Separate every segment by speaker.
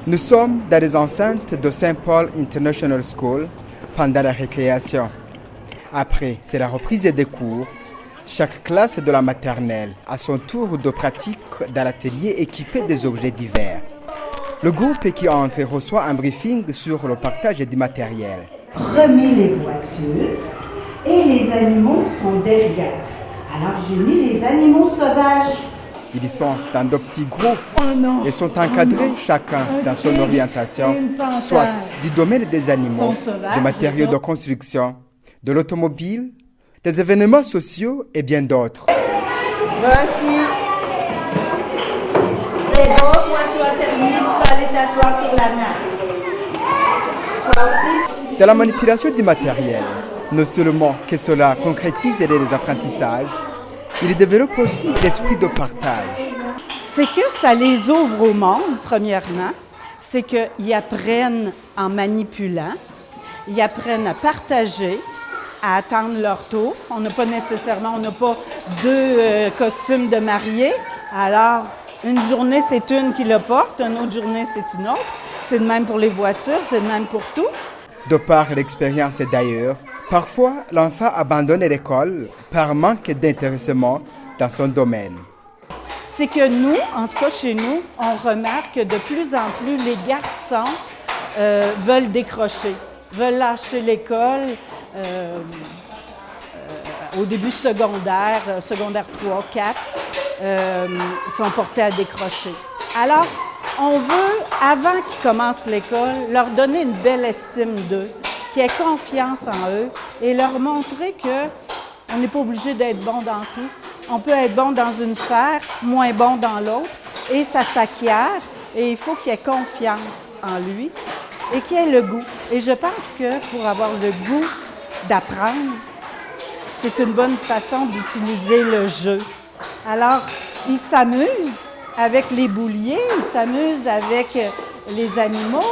Speaker 1: Nous sommes dans les enceintes de St. Paul International School pendant la récréation. Après, c'est la reprise des cours. Chaque classe de la maternelle a son tour de pratique dans l'atelier équipé des objets divers. Le groupe qui entre reçoit un briefing sur le partage du matériel.
Speaker 2: Remets les voitures et les animaux sont derrière. Alors j'ai mis les animaux sauvages.
Speaker 1: Ils sont dans de petits groupes et sont encadrés chacun dans son orientation, soit du domaine des animaux, des matériaux de construction, de l'automobile, des événements sociaux et bien d'autres.
Speaker 2: Voici. C'est bon, toi tu as terminé, tu peux aller t'asseoir sur la nappe. Toi aussi.
Speaker 1: Dans la manipulation du matériel, non seulement que cela concrétise les apprentissages, il développe aussi l'esprit de partage.
Speaker 2: C'est que ça les ouvre au monde, premièrement. C'est qu'ils apprennent en manipulant, ils apprennent à partager, à attendre leur tour. On n'a pas deux costumes de mariée. Alors, une journée, c'est une qui le porte, une autre journée, c'est une autre. C'est de même pour les voitures, c'est de même pour tout.
Speaker 1: De par l'expérience d'ailleurs, parfois l'enfant abandonne l'école par manque d'intéressement dans son domaine.
Speaker 2: C'est que nous, en tout cas chez nous, on remarque que de plus en plus les garçons veulent décrocher, veulent lâcher l'école au début secondaire 3, 4, sont portés à décrocher. Alors, on veut, avant qu'ils commencent l'école, leur donner une belle estime d'eux, qu'ils aient confiance en eux et leur montrer qu'on n'est pas obligé d'être bon dans tout. On peut être bon dans une sphère, moins bon dans l'autre, et ça s'acquiert, et il faut qu'il ait confiance en lui et qu'il ait le goût. Et je pense que pour avoir le goût d'apprendre, c'est une bonne façon d'utiliser le jeu. Alors, ils s'amusent avec les bouliers, ils s'amusent avec les animaux,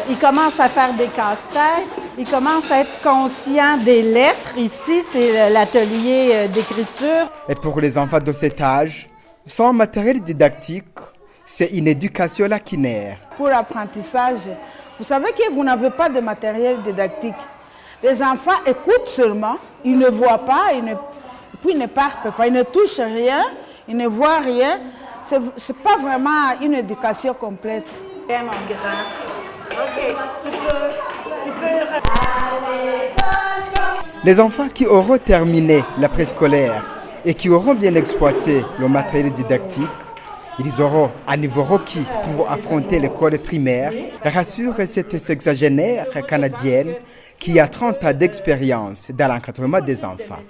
Speaker 2: ils commencent à faire des casse-têtes, ils commencent à être conscients des lettres. Ici, c'est l'atelier d'écriture.
Speaker 1: Et pour les enfants de cet âge, sans matériel didactique, c'est une éducation lacunaire.
Speaker 3: Pour l'apprentissage, vous savez que vous n'avez pas de matériel didactique. Les enfants écoutent seulement, ils ne voient pas, puis ils ne parlent pas, ils ne touchent rien, ils ne voient rien. Ce n'est pas vraiment une éducation complète.
Speaker 2: Mon grand. OK, tu peux...
Speaker 1: Les enfants qui auront terminé la préscolaire et qui auront bien exploité le matériel didactique, ils auront un niveau requis pour affronter l'école primaire, rassure cette sexagénaire canadienne qui a 30 ans d'expérience dans l'encadrement des enfants.